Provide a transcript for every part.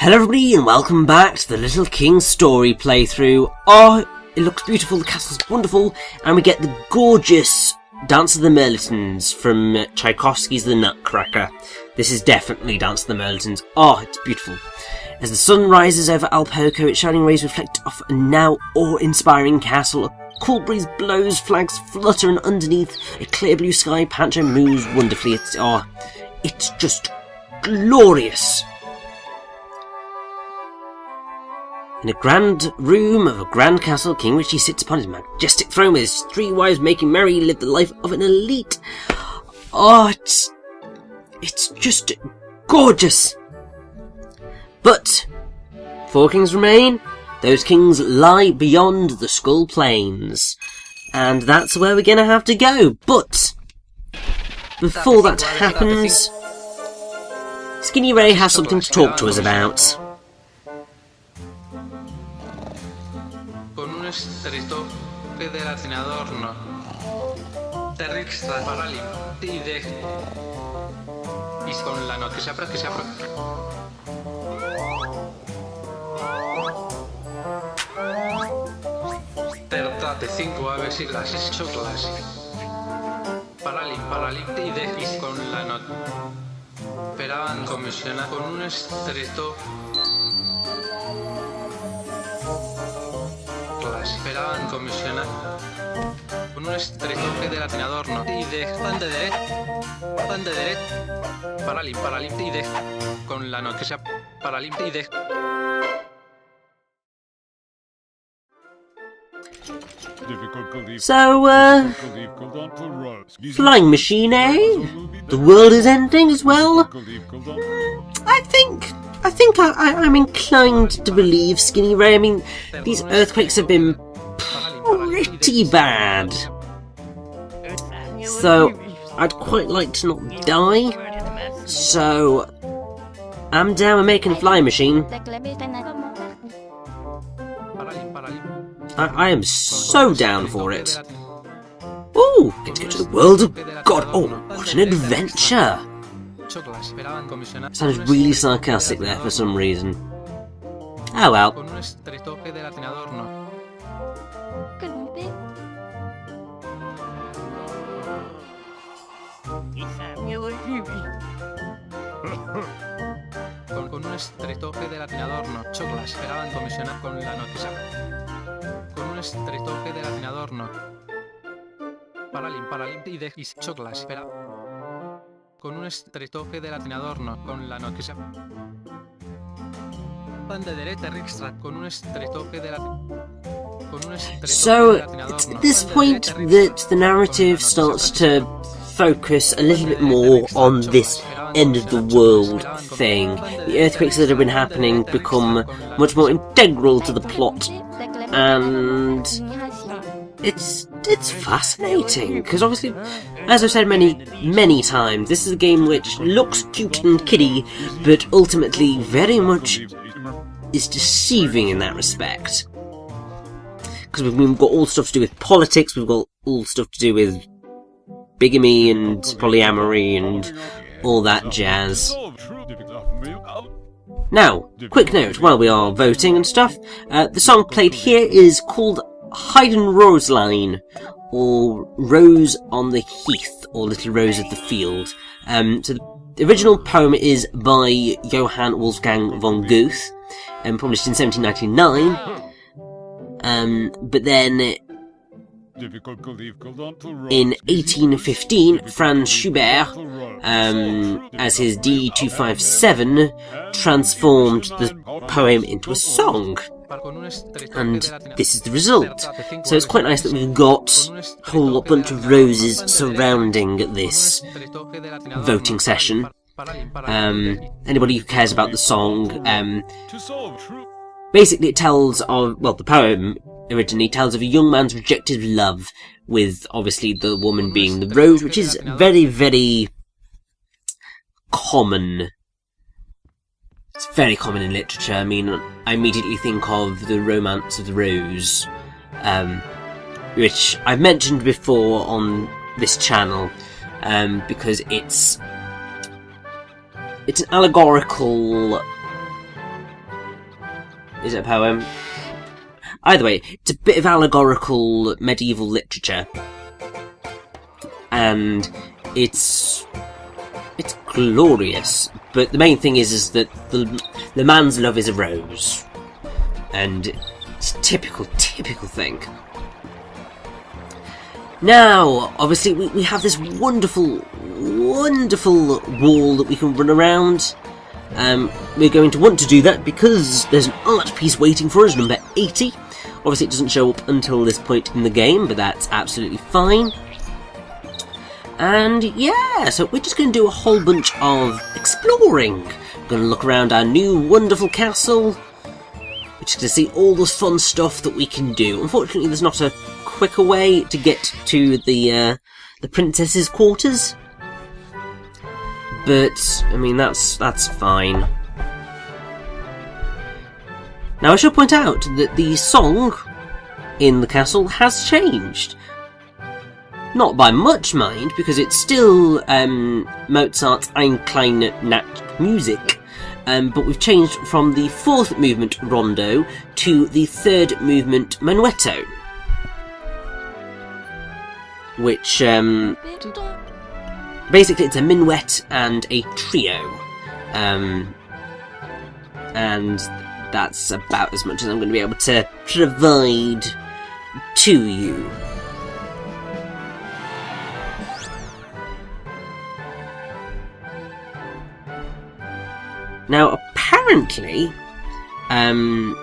Hello everybody and welcome back to the Little King story playthrough. Oh, it looks beautiful, the castle's wonderful, and we get the gorgeous Dance of the Merlitons from Tchaikovsky's The Nutcracker. This is definitely Dance of the Merlitons. Oh, it's beautiful. As the sun rises over Alpoco, its shining rays reflect off a now awe-inspiring castle. A cool breeze blows, flags flutter, and underneath a clear blue sky, Pancho moves wonderfully. It's just glorious. In a grand room of a grand castle, King Richie sits upon his majestic throne with his three wives making merry, live the life of an elite. Oh, it's just gorgeous. But 4 kings remain. Those kings lie beyond the Skull Plains, and that's where we're gonna have to go. But before that happens, Skinny Ray has something to talk to us about. Stretto federazione adorno Terrixtra paralimpide y con la noche se apre Tertate 5 aves y las 8 clases paralimpide y con la noche esperaban comisionar con un estrecho esperaban comisionar con un estrecho federación adorno y de pan de derecho paralim y de con la noche sea paralim y de So, flying machine, eh? The world is ending as well? I think I'm inclined to believe, Skinny Ray. I mean, these earthquakes have been pretty bad. So, I'd quite like to not die. So, I'm down with making a flying machine. I am so down for it. Ooh, get to go to the world of God. Oh, what an adventure. Sounds really sarcastic there for some reason. Oh well. Con un estrecho federación adorno choclas esperaban comisionar con la noticia con un estrecho federación adorno paralim y de choclas espera con un estrecho federación adorno con la noticia pan de derecha extra con un estrecho federación. So, it's at this point that the narrative starts to focus a little bit more on this end of the world thing. The earthquakes that have been happening become much more integral to the plot, and it's fascinating, because obviously, as I've said many times, this is a game which looks cute and kiddie, but ultimately very much is deceiving in that respect. Because we've got all stuff to do with politics, we've got all stuff to do with bigamy and polyamory and all that jazz. Now, quick note, while we are voting and stuff, the song played here is called Hayden Roseline, or Rose on the Heath, or Little Rose of the Field. So the original poem is by Johann Wolfgang von Goethe, published in 1799. But then, in 1815, Franz Schubert, as his D257, transformed the poem into a song. And this is the result. So it's quite nice that we've got a whole bunch of roses surrounding this voting session. Anybody who cares about the song, basically it tells of, well, the poem originally tells of a young man's rejected love, with obviously the woman being the rose, which is very, very common. It's very common in literature. I mean, I immediately think of the Romance of the Rose, which I've mentioned before on this channel, because it's an allegorical Is it a poem? Either way, it's a bit of allegorical medieval literature. And it's glorious. But the main thing is that the man's love is a rose. And it's a typical thing. Now, obviously, we have this wonderful wall that we can run around. We're going to want to do that because there's an art piece waiting for us, number 80. Obviously, it doesn't show up until this point in the game, but that's absolutely fine. And yeah, so we're just going to do a whole bunch of exploring. We're going to look around our new wonderful castle. We're just going to see all this fun stuff that we can do. Unfortunately, there's not a quicker way to get to the princess's quarters. But, I mean, that's fine. Now, I should point out that the song in the castle has changed. Not by much, mind, because it's still Mozart's Ein kleine Nachtmusik, but we've changed from the 4th movement rondo to the 3rd movement menuetto, which basically it's a minuet and a trio, and that's about as much as I'm going to be able to provide to you. Now, apparently, the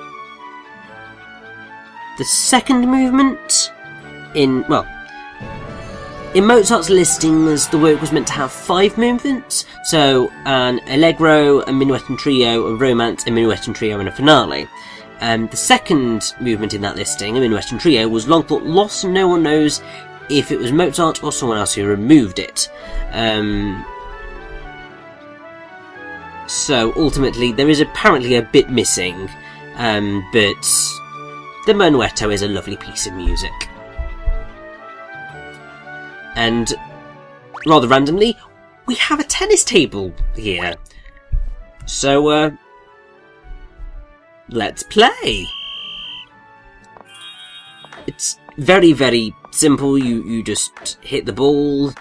2nd movement in Mozart's listings, the work was meant to have 5 movements, so an allegro, a minuet and trio, a romance, a minuet and trio, and a finale. The 2nd movement in that listing, a minuet and trio, was long thought lost, and no one knows if it was Mozart or someone else who removed it. So ultimately, there is apparently a bit missing, but the menuetto is a lovely piece of music. And rather randomly, we have a tennis table here. So, let's play. It's very, very simple. You just hit the ball,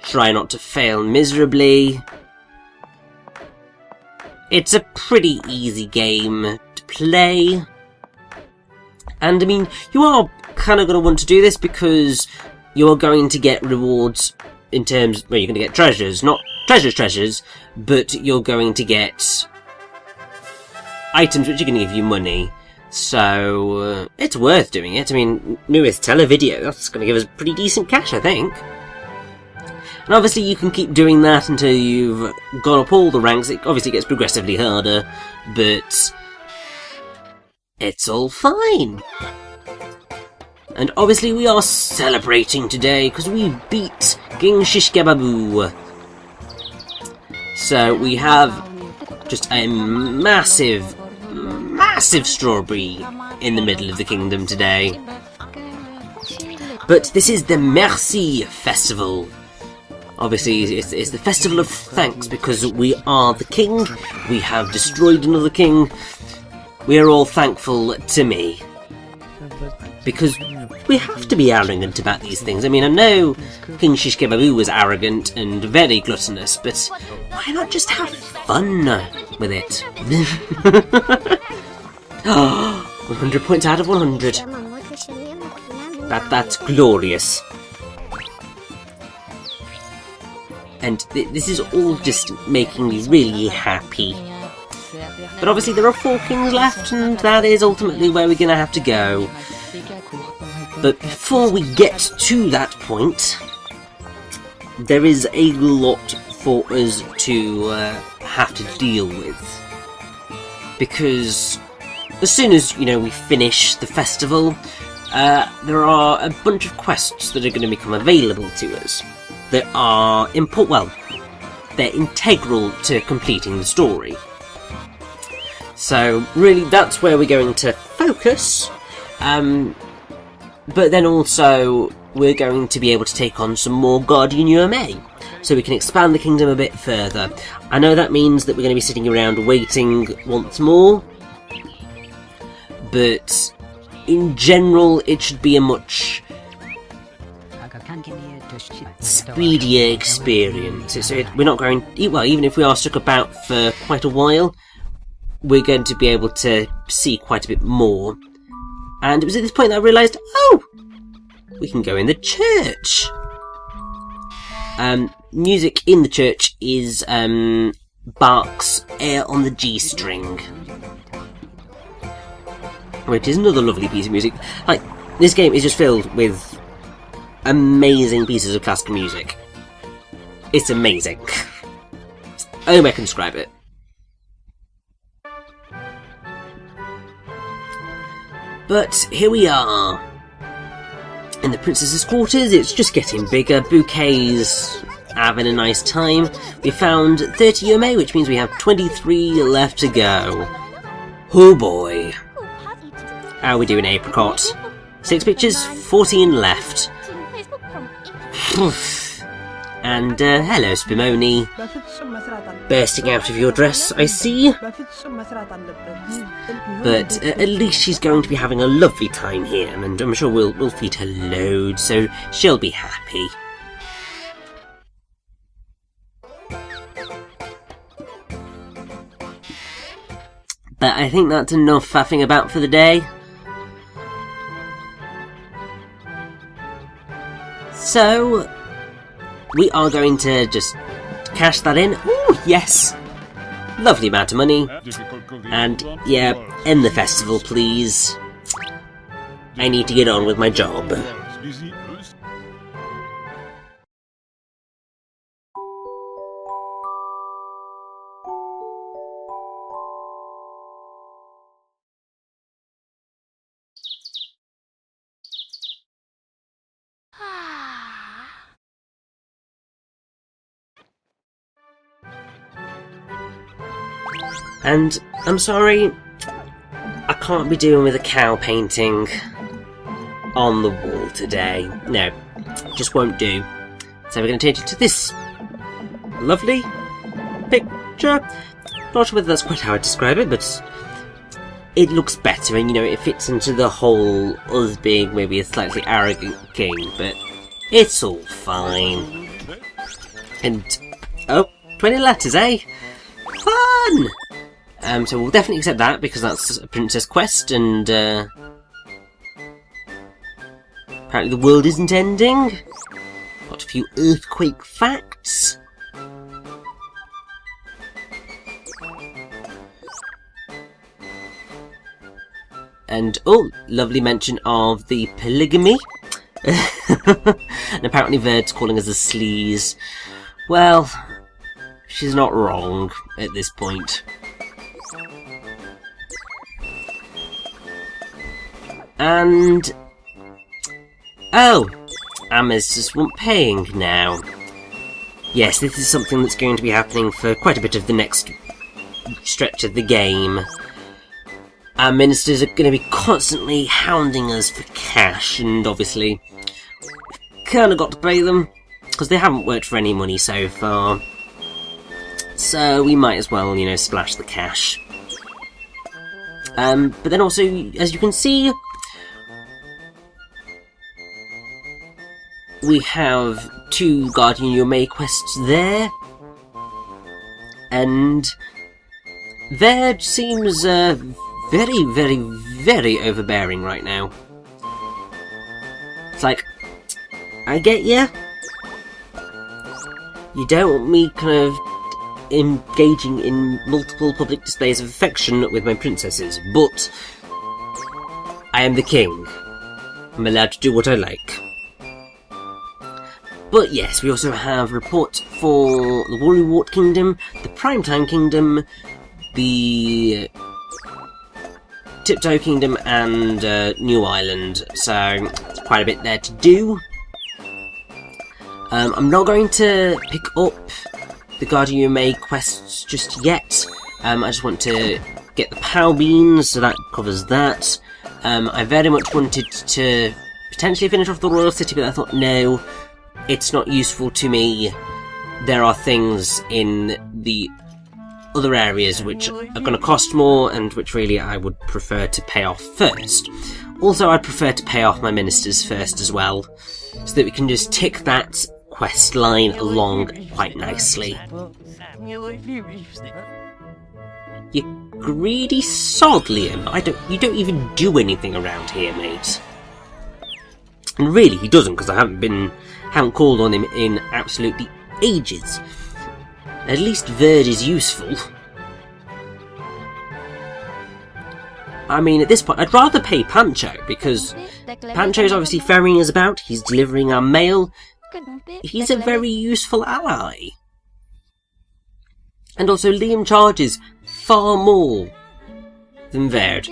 try not to fail miserably. It's a pretty easy game to play. And, I mean, you are kind of going to want to do this because you're going to get rewards in terms... Well, you're going to get treasures. Not treasures, but you're going to get items which are going to give you money. So, it's worth doing it. I mean, newest televideo, that's going to give us pretty decent cash, I think. And obviously you can keep doing that until you've gone up all the ranks. It obviously gets progressively harder, but it's all fine. And obviously we are celebrating today because we beat King Shish Kebabu. So we have just a massive strawberry in the middle of the kingdom today. But this is the Merci Festival. Obviously, it's the Festival of Thanks because we are the king, we have destroyed another king, we are all thankful to me. Because we have to be arrogant about these things. I mean, I know King Shish Kebabu was arrogant and very gluttonous, but why not just have fun with it? 100 points out of 100. That's glorious. And this is all just making me really happy. But obviously there are 4 kings left, and that is ultimately where we're going to have to go. But before we get to that point, there is a lot for us to have to deal with. Because as soon as, we finish the festival, there are a bunch of quests that are going to become available to us. That are they're integral to completing the story. So really that's where we're going to focus. But then also we're going to be able to take on some more Guardian UMA. So we can expand the kingdom a bit further. I know that means that we're going to be sitting around waiting once more. but in general it should be a much speedier experience. We're not going... Well, even if we are stuck about for quite a while, we're going to be able to see quite a bit more. And it was at this point that I realised, oh! We can go in the church! Music in the church is Bach's Air on the G string, which is another lovely piece of music. Like, this game is just filled with amazing pieces of classical music. It's amazing. It's the only way I can describe it. But here we are. In the princess's quarters, it's just getting bigger. Bouquets, having a nice time. We found 30 yume, which means we have 23 left to go. Oh boy. How are we doing, Apricot? 6 pictures, 14 left. And, hello, Spumoni. Bursting out of your dress, I see. But at least she's going to be having a lovely time here, and I'm sure we'll feed her loads, so she'll be happy. But I think that's enough faffing about for the day. So, we are going to just cash that in. Ooh, yes! Lovely amount of money. And, yeah, end the festival, please. I need to get on with my job. And I'm sorry, I can't be doing with a cow painting on the wall today. No, just won't do. So we're going to change it to this lovely picture. Not sure whether that's quite how I describe it, but it looks better, and you know, it fits into the whole us being maybe a slightly arrogant king, but it's all fine. And, oh, 20 letters, eh? Fun! So we'll definitely accept that, because that's a princess quest, and apparently the world isn't ending. Got a few earthquake facts. And, oh, lovely mention of the polygamy. And apparently Verd's calling us a sleaze. Well, she's not wrong at this point. And... oh! Amma's just want paying now. Yes, this is something that's going to be happening for quite a bit of the next stretch of the game. Our ministers are going to be constantly hounding us for cash, and obviously kind of got to pay them, because they haven't worked for any money so far. So we might as well, you know, splash the cash. But then also, as you can see, we have 2 Guardian Yume quests there, and Verd seems very, very, very overbearing right now. It's like, I get ya. You don't want me kind of engaging in multiple public displays of affection with my princesses, but I am the king. I'm allowed to do what I like. But yes, we also have reports for the Worrywart Kingdom, the Primetime Kingdom, the Tiptoe Kingdom, and New Island, so quite a bit there to do. I'm not going to pick up the Guardian Yume quests just yet. I just want to get the Pow Beans, so that covers that. I very much wanted to potentially finish off the Royal City, but I thought, no, it's not useful to me. There are things in the other areas which are going to cost more and which really I would prefer to pay off first. Also, I'd prefer to pay off my ministers first as well, so that we can just tick that quest line along quite nicely. You greedy sod, Liam. You don't even do anything around here, mate. And really, he doesn't, because I haven't called on him in absolutely ages. At least Verd is useful. I mean, at this point, I'd rather pay Pancho, because Pancho's obviously ferrying us about, he's delivering our mail, he's a very useful ally. And also, Liam charges far more than Verd.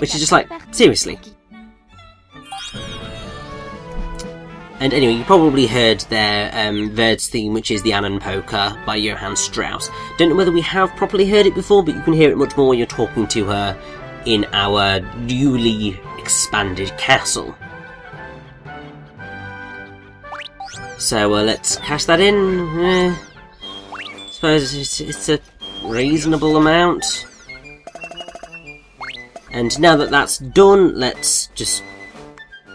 Which is just like, seriously. And anyway, you probably heard their Verd's theme, which is the Annan Polka by Johann Strauss. Don't know whether we have properly heard it before, but you can hear it much more when you're talking to her in our newly expanded castle. So let's cash that in. Suppose it's a reasonable amount. And now that that's done, let's just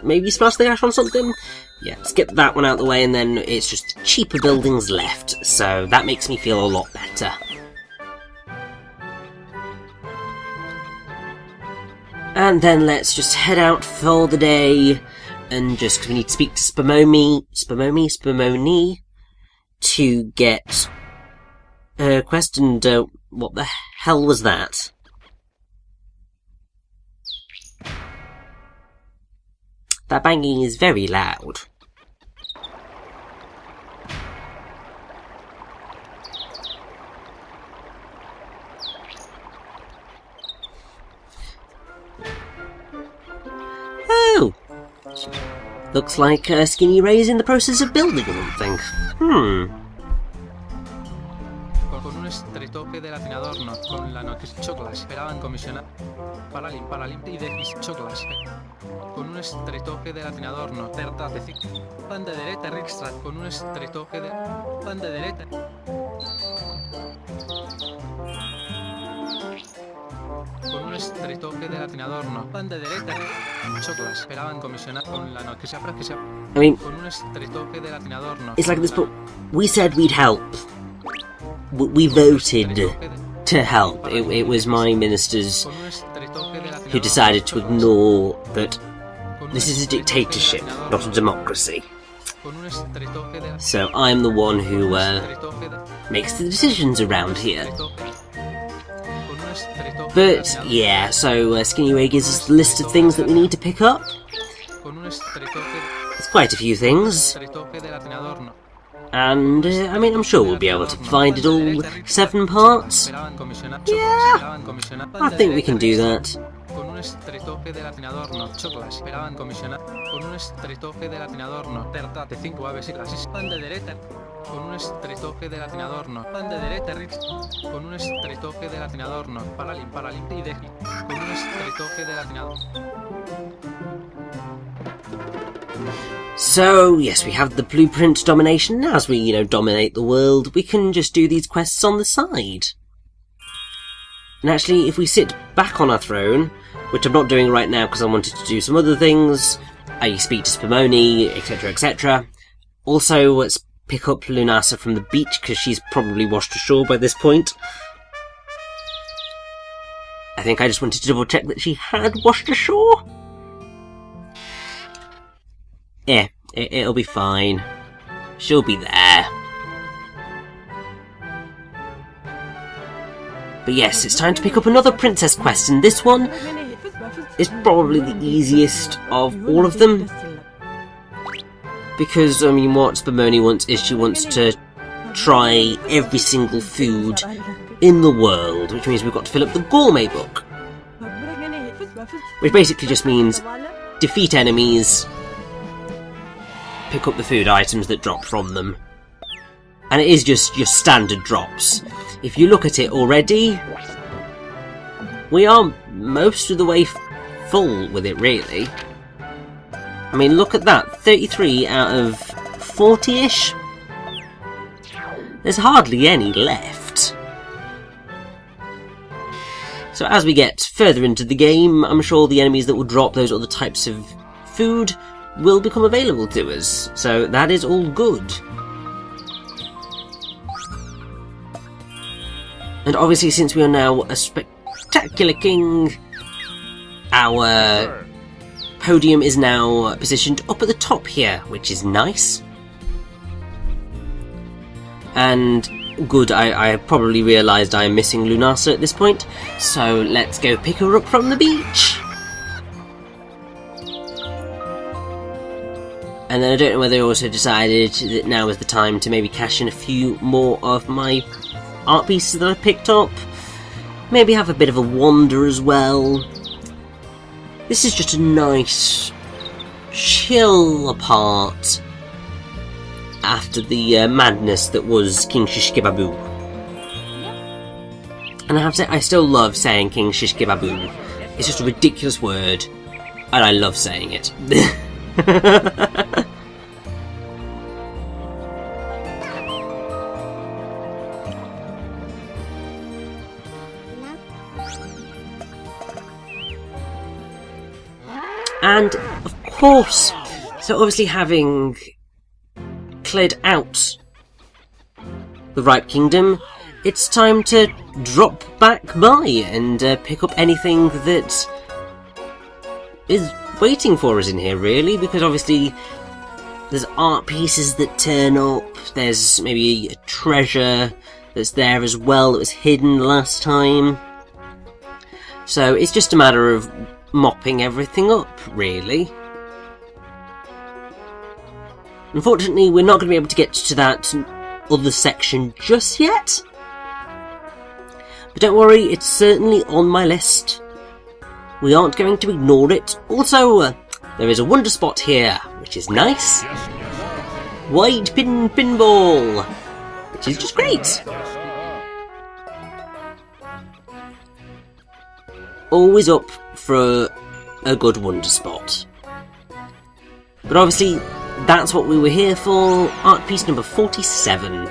maybe splash the cash on something. Yeah, let's get that one out of the way, and then it's just cheaper buildings left, so that makes me feel a lot better. And then let's just head out for the day, and just, because we need to speak to Spumoni, to get a quest, and what the hell was that? That banging is very loud. Oh! Looks like Skinny Ray is in the process of building something. Con un estretoque del adorno, con la noticia chocla, esperaban comisionar para limpiar y de choclas. Con un estretoque del adorno, terta de pan de derecha extra, con un estretoque de pan de derecha. Con un estretoque del adorno, pan de derecha, choclas, esperaban comisionar con la noticia práctica. I mean, con un estretoque del adorno. It's like this, but we said we'd help. We voted to help. It was my ministers who decided to ignore that this is a dictatorship, not a democracy. So I'm the one who makes the decisions around here. But yeah, so Skinny Ray gives us the list of things that we need to pick up. It's quite a few things. And, I mean, I'm sure we'll be able to find it all 7 parts. Yeah, I think we can do that. Con un estretoque del adorno, chocla, esperaban comisionar. Con un estretoque del adorno, terta de 5 aves y las pan de derecha. Con un estretoque del adorno, pan de derecha. Con un estretoque del adorno, para limpiar y de. Con un estretoque del adorno. So, yes, we have the blueprint domination. As we, dominate the world, we can just do these quests on the side. And actually, if we sit back on our throne, which I'm not doing right now because I wanted to do some other things, I speak to Spumoni, etc, etc. Also, let's pick up Lunasa from the beach, because she's probably washed ashore by this point. I think I just wanted to double check that she had washed ashore. Yeah, it'll be fine. She'll be there. But yes, it's time to pick up another princess quest, and this one is probably the easiest of all of them. Because, I mean, what Spumoni wants is she wants to try every single food in the world, which means we've got to fill up the gourmet book. Which basically just means defeat enemies, pick up the food items that drop from them. And it is just your standard drops. If you look at it already, we are most of the way full with it, really. I mean, look at that, 33 out of 40-ish? There's hardly any left. So as we get further into the game, I'm sure the enemies that will drop those other types of food will become available to us. So that is all good. And obviously, since we are now a spectacular king, our podium is now positioned up at the top here, which is nice. And good, I probably realised I am missing Lunasa at this point, so let's go pick her up from the beach. And then I don't know whether I also decided that now is the time to maybe cash in a few more of my art pieces that I picked up. Maybe have a bit of a wander as well. This is just a nice chill part after the madness that was King Shish Kebaboo. And I have to say, I still love saying King Shish Kebaboo. It's just a ridiculous word, and I love saying it. And, of course, so obviously having cleared out the Ripe Kingdom, it's time to drop back by and pick up anything that is waiting for us in here, really, because obviously there's art pieces that turn up, there's maybe a treasure that's there as well that was hidden last time. So it's just a matter of mopping everything up, really. Unfortunately, we're not going to be able to get to that other section just yet. But don't worry, it's certainly on my list. We aren't going to ignore it. Also, there is a wonder spot here, which is nice. Wide pin pinball, which is just great. Always up for a good wonder spot. But obviously, that's what we were here for. Art piece number 47.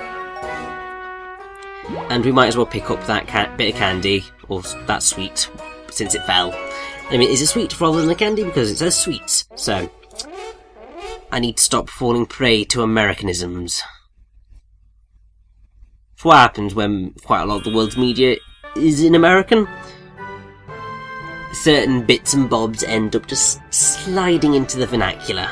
And we might as well pick up that bit of candy, or that sweet, since it fell. I mean, is it sweet rather than a candy? Because it says sweet. So, I need to stop falling prey to Americanisms. It's what happens when quite a lot of the world's media is in American. Certain bits and bobs end up just sliding into the vernacular.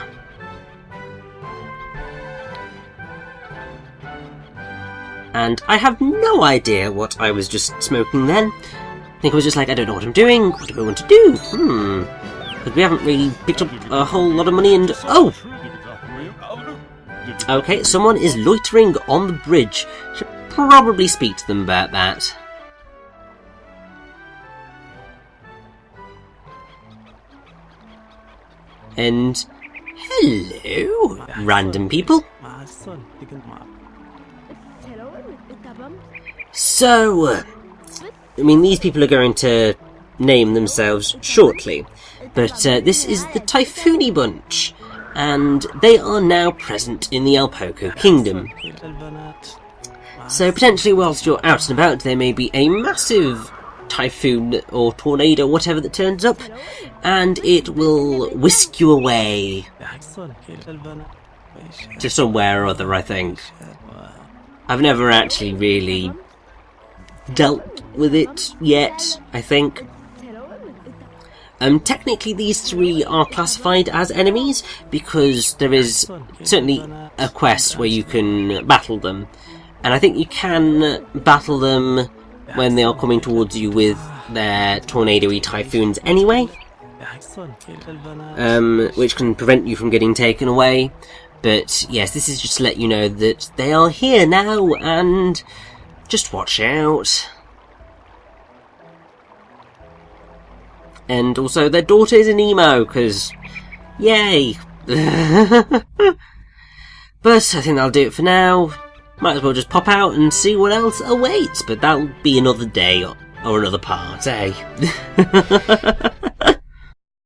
And I have no idea what I was just smoking then. I think I was just like, I don't know what I'm doing, what do I want to do? Because we haven't really picked up a whole lot of money and... Oh! Okay, someone is loitering on the bridge. Should probably speak to them about that. And... hello, random people. So, I mean, these people are going to name themselves shortly, but this is the Typhoony Bunch, and they are now present in the Alpoco Kingdom. So potentially whilst you're out and about, there may be a massive typhoon or tornado, whatever that turns up, and it will whisk you away to somewhere or other, I think. I've never actually really dealt with it yet, I think. Technically these three are classified as enemies because there is certainly a quest where you can battle them. And I think you can battle them when they are coming towards you with their tornado-y typhoons anyway. Which can prevent you from getting taken away. But yes, this is just to let you know that they are here now, and just watch out. And also their daughter is an emo, because yay! But I think that'll do it for now. Might as well just pop out and see what else awaits, but that'll be another day or another part, eh?